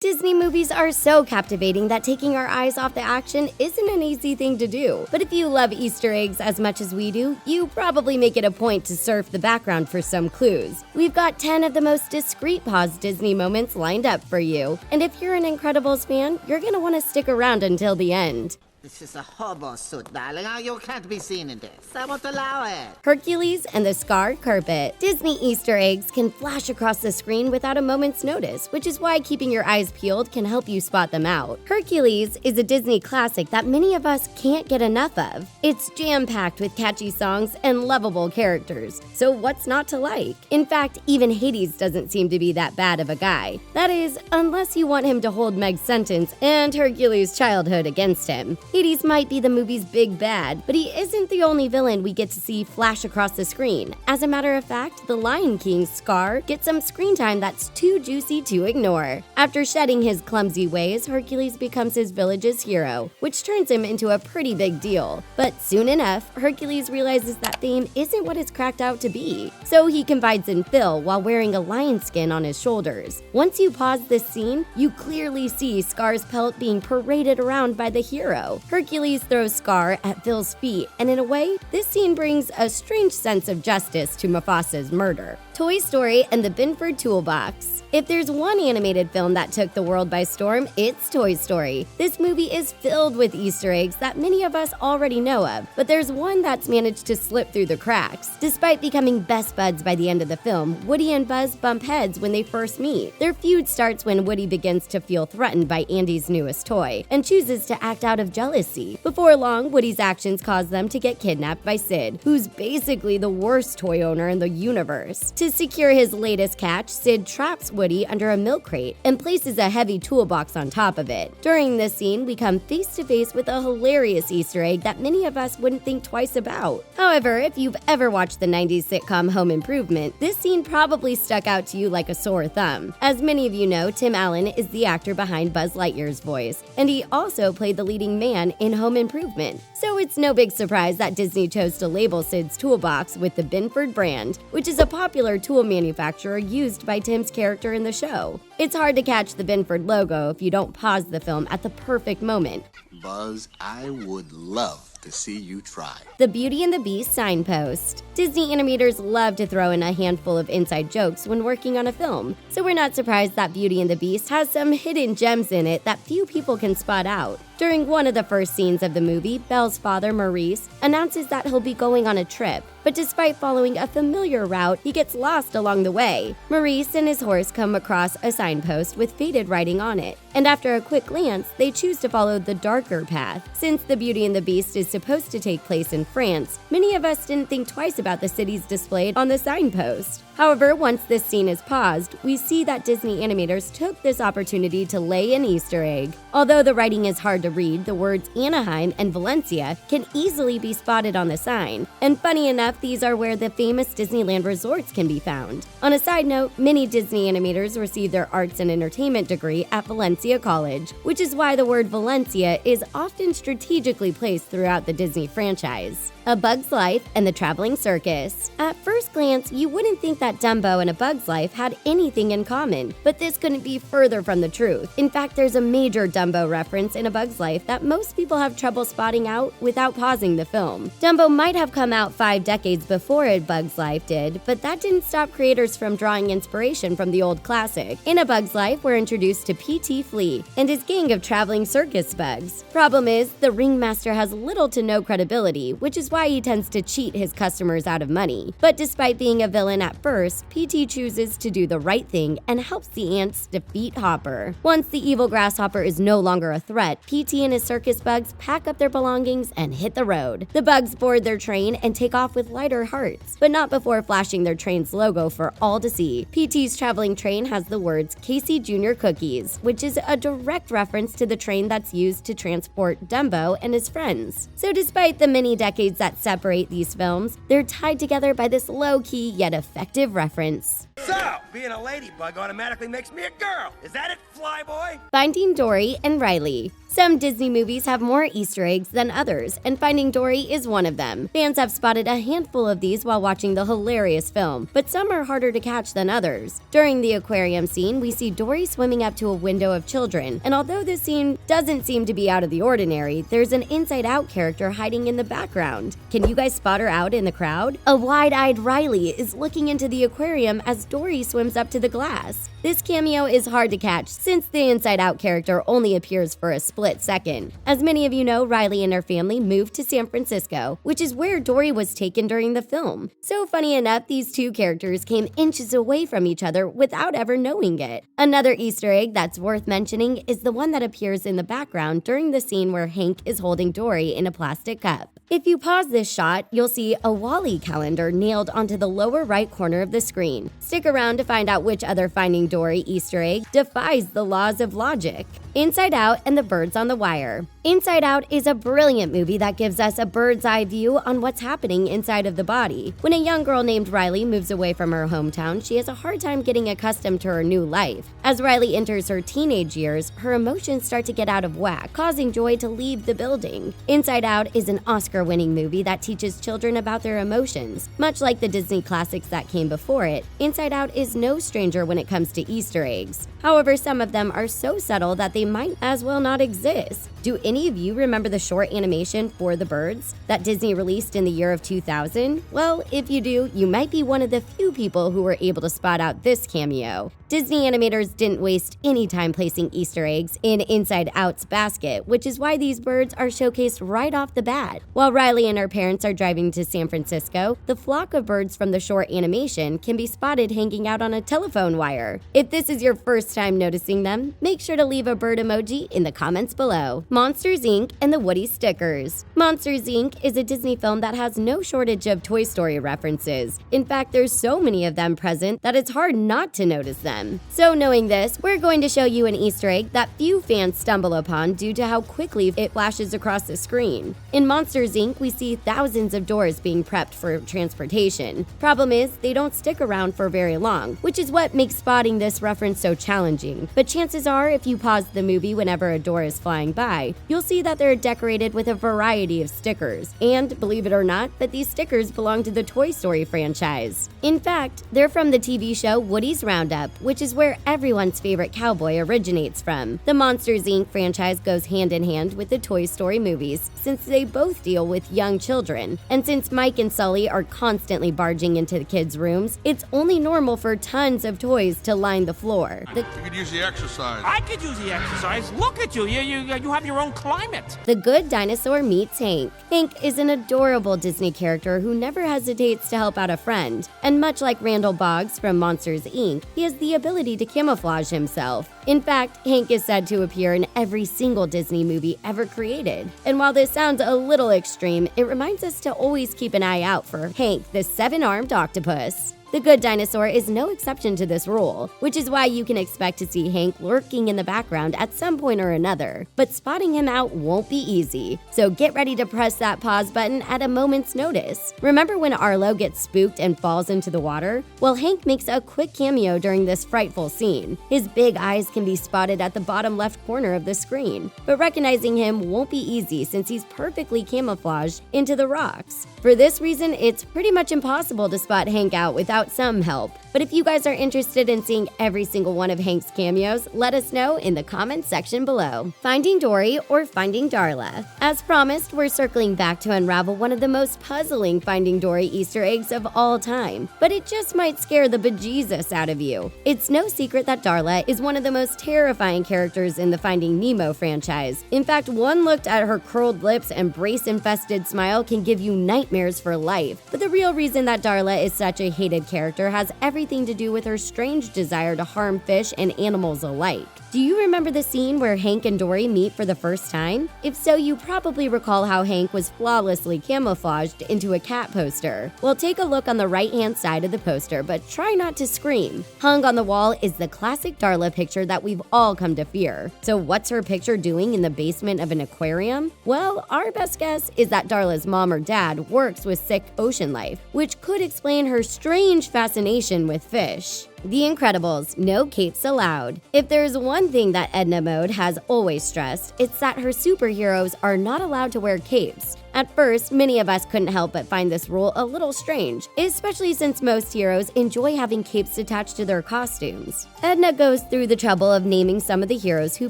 Disney movies are so captivating that taking our eyes off the action isn't an easy thing to do. But if you love Easter eggs as much as we do, you probably make it a point to surf the background for some clues. We've got 10 of the most discreet pause Disney moments lined up for you. And if you're an Incredibles fan, you're gonna want to stick around until the end. This is a hobo suit, darling. You can't be seen in this. I won't allow it. Hercules and the Scarred Carpet. Disney Easter eggs can flash across the screen without a moment's notice, which is why keeping your eyes peeled can help you spot them out. Hercules is a Disney classic that many of us can't get enough of. It's jam-packed with catchy songs and lovable characters, so what's not to like? In fact, even Hades doesn't seem to be that bad of a guy. That is, unless you want him to hold Meg's sentence and Hercules' childhood against him. Hades might be the movie's big bad, but he isn't the only villain we get to see flash across the screen. As a matter of fact, the Lion King's Scar gets some screen time that's too juicy to ignore. After shedding his clumsy ways, Hercules becomes his village's hero, which turns him into a pretty big deal. But soon enough, Hercules realizes that fame isn't what it's cracked out to be. So he confides in Phil while wearing a lion skin on his shoulders. Once you pause this scene, you clearly see Scar's pelt being paraded around by the hero. Hercules throws Scar at Phil's feet, and in a way, this scene brings a strange sense of justice to Mufasa's murder. Toy Story and the Binford Toolbox. If there's one animated film that took the world by storm, it's Toy Story. This movie is filled with Easter eggs that many of us already know of, but there's one that's managed to slip through the cracks. Despite becoming best buds by the end of the film, Woody and Buzz bump heads when they first meet. Their feud starts when Woody begins to feel threatened by Andy's newest toy and chooses to act out of jealousy. Before long, Woody's actions cause them to get kidnapped by Sid, who's basically the worst toy owner in the universe. To secure his latest catch, Sid traps Woody under a milk crate and places a heavy toolbox on top of it. During this scene, we come face to face with a hilarious Easter egg that many of us wouldn't think twice about. However, if you've ever watched the 90s sitcom Home Improvement, this scene probably stuck out to you like a sore thumb. As many of you know, Tim Allen is the actor behind Buzz Lightyear's voice, and he also played the leading man in Home Improvement. So it's no big surprise that Disney chose to label Sid's toolbox with the Binford brand, which is a popular tool manufacturer used by Tim's character in the show. It's hard to catch the Binford logo if you don't pause the film at the perfect moment. Buzz, I would love to see you try. The Beauty and the Beast signpost. Disney animators love to throw in a handful of inside jokes when working on a film, so we're not surprised that Beauty and the Beast has some hidden gems in it that few people can spot out. During one of the first scenes of the movie, Belle's father, Maurice, announces that he'll be going on a trip, but despite following a familiar route, he gets lost along the way. Maurice and his horse come across a signpost with faded writing on it, and after a quick glance, they choose to follow the darker path. Since The Beauty and the Beast is supposed to take place in France, many of us didn't think twice about the cities displayed on the signpost. However, once this scene is paused, we see that Disney animators took this opportunity to lay an Easter egg. Although the writing is hard to read, the words Anaheim and Valencia can easily be spotted on the sign. And funny enough, these are where the famous Disneyland resorts can be found. On a side note, many Disney animators receive their arts and entertainment degree at Valencia College, which is why the word Valencia is often strategically placed throughout the Disney franchise. A Bug's Life and the Traveling Circus. At first glance, you wouldn't think that Dumbo and A Bug's Life had anything in common, but this couldn't be further from the truth. In fact, there's a major Dumbo reference in A Bug's Life that most people have trouble spotting out without pausing the film. Dumbo might have come out 5 decades before A Bug's Life did, but that didn't stop creators from drawing inspiration from the old classic. In A Bug's Life, we're introduced to P.T. Flea and his gang of traveling circus bugs. Problem is, the ringmaster has little to no credibility, which is why he tends to cheat his customers out of money. But despite being a villain at first, P.T. chooses to do the right thing and helps the ants defeat Hopper. Once the evil grasshopper is no longer a threat, P.T. and his circus bugs pack up their belongings and hit the road. The bugs board their train and take off with lighter hearts, but not before flashing their train's logo for all to see. P.T.'s traveling train has the words Casey Jr. Cookies, which is a direct reference to the train that's used to transport Dumbo and his friends. So despite the many decades that separate these films, they're tied together by this low-key yet effective reference. So, being a ladybug automatically makes me a girl. Is that it, Flyboy? Finding Dory and Riley. Some Disney movies have more Easter eggs than others, and Finding Dory is one of them. Fans have spotted a handful of these while watching the hilarious film, but some are harder to catch than others. During the aquarium scene, we see Dory swimming up to a window of children, and although this scene doesn't seem to be out of the ordinary, there's an inside-out character hiding in the background. Can you guys spot her out in the crowd? A wide-eyed Riley is looking into the aquarium as Dory swims up to the glass. This cameo is hard to catch since the inside-out character only appears for a split second. As many of you know, Riley and her family moved to San Francisco, which is where Dory was taken during the film. So funny enough, these two characters came inches away from each other without ever knowing it. Another Easter egg that's worth mentioning is the one that appears in the background during the scene where Hank is holding Dory in a plastic cup. If you pause this shot, you'll see a Wall-E calendar nailed onto the lower right corner of the screen. Stick around to find out which other Finding Dory Easter egg defies the laws of logic. Inside Out and the Birds on the Wire. Inside Out is a brilliant movie that gives us a bird's eye view on what's happening inside of the body. When a young girl named Riley moves away from her hometown, she has a hard time getting accustomed to her new life. As Riley enters her teenage years, her emotions start to get out of whack, causing Joy to leave the building. Inside Out is an Oscar-winning movie that teaches children about their emotions. Much like the Disney classics that came before it, Inside Out is no stranger when it comes to Easter eggs. However, some of them are so subtle that they might as well not exist. Do any of you remember the short animation For the Birds that Disney released in the year of 2000? Well, if you do, you might be one of the few people who were able to spot out this cameo. Disney animators didn't waste any time placing Easter eggs in Inside Out's basket, which is why these birds are showcased right off the bat. While Riley and her parents are driving to San Francisco, the flock of birds from the short animation can be spotted hanging out on a telephone wire. If this is your first time noticing them, make sure to leave a bird emoji in the comments below. Monsters, Inc. and the Woody stickers. Monsters, Inc. is a Disney film that has no shortage of Toy Story references. In fact, there's so many of them present that it's hard not to notice them. So knowing this, we're going to show you an Easter egg that few fans stumble upon due to how quickly it flashes across the screen. In Monsters, Inc., we see thousands of doors being prepped for transportation. Problem is, they don't stick around for very long, which is what makes spotting this reference so challenging. But chances are, if you pause the movie whenever a door is flying by, you'll see that they're decorated with a variety of stickers. And believe it or not, that these stickers belong to the Toy Story franchise. In fact, they're from the TV show Woody's Roundup, which is where everyone's favorite cowboy originates from. The Monsters, Inc. franchise goes hand in hand with the Toy Story movies, since they both deal with young children. And since Mike and Sully are constantly barging into the kids' rooms, it's only normal for tons of toys to line the floor. You could use the exercise. I could use the exercise. Look at you. You have your own climate. The Good Dinosaur meets Hank. Hank is an adorable Disney character who never hesitates to help out a friend. And much like Randall Boggs from Monsters, Inc., he has the ability to camouflage himself. In fact, Hank is said to appear in every single Disney movie ever created. And while this sounds a little extreme, it reminds us to always keep an eye out for Hank, the seven-armed octopus. The Good Dinosaur is no exception to this rule, which is why you can expect to see Hank lurking in the background at some point or another. But spotting him out won't be easy, so get ready to press that pause button at a moment's notice. Remember when Arlo gets spooked and falls into the water? Well, Hank makes a quick cameo during this frightful scene. His big eyes can be spotted at the bottom left corner of the screen, but recognizing him won't be easy since he's perfectly camouflaged into the rocks. For this reason, it's pretty much impossible to spot Hank out without some help. But if you guys are interested in seeing every single one of Hank's cameos, let us know in the comments section below. Finding Dory or Finding Darla. As promised, we're circling back to unravel one of the most puzzling Finding Dory Easter eggs of all time, but it just might scare the bejesus out of you. It's no secret that Darla is one of the most terrifying characters in the Finding Nemo franchise. In fact, one look at her curled lips and brace-infested smile can give you nightmares for life. But the real reason that Darla is such a hated character has everything to do with her strange desire to harm fish and animals alike. Do you remember the scene where Hank and Dory meet for the first time? If so, you probably recall how Hank was flawlessly camouflaged into a cat poster. Well, take a look on the right-hand side of the poster, but try not to scream. Hung on the wall is the classic Darla picture that we've all come to fear. So what's her picture doing in the basement of an aquarium? Well, our best guess is that Darla's mom or dad works with sick ocean life, which could explain her strange fascination with fish. The Incredibles, no capes allowed. If there's one thing that Edna Mode has always stressed, it's that her superheroes are not allowed to wear capes. At first, many of us couldn't help but find this rule a little strange, especially since most heroes enjoy having capes attached to their costumes. Edna goes through the trouble of naming some of the heroes who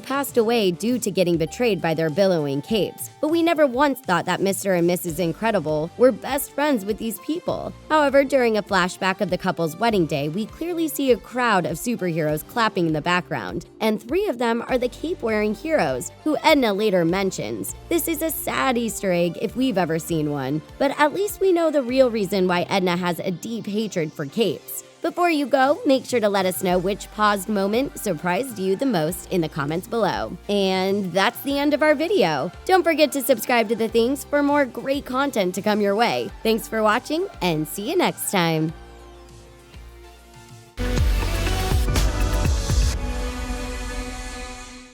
passed away due to getting betrayed by their billowing capes, but we never once thought that Mr. and Mrs. Incredible were best friends with these people. However, during a flashback of the couple's wedding day, we clearly see a crowd of superheroes clapping in the background, and 3 of them are the cape-wearing heroes, who Edna later mentions. This is a sad Easter egg if we've ever seen one, but at least we know the real reason why Edna has a deep hatred for capes. Before you go, make sure to let us know which paused moment surprised you the most in the comments below. And that's the end of our video. Don't forget to subscribe to The Things for more great content to come your way. Thanks for watching, and see you next time.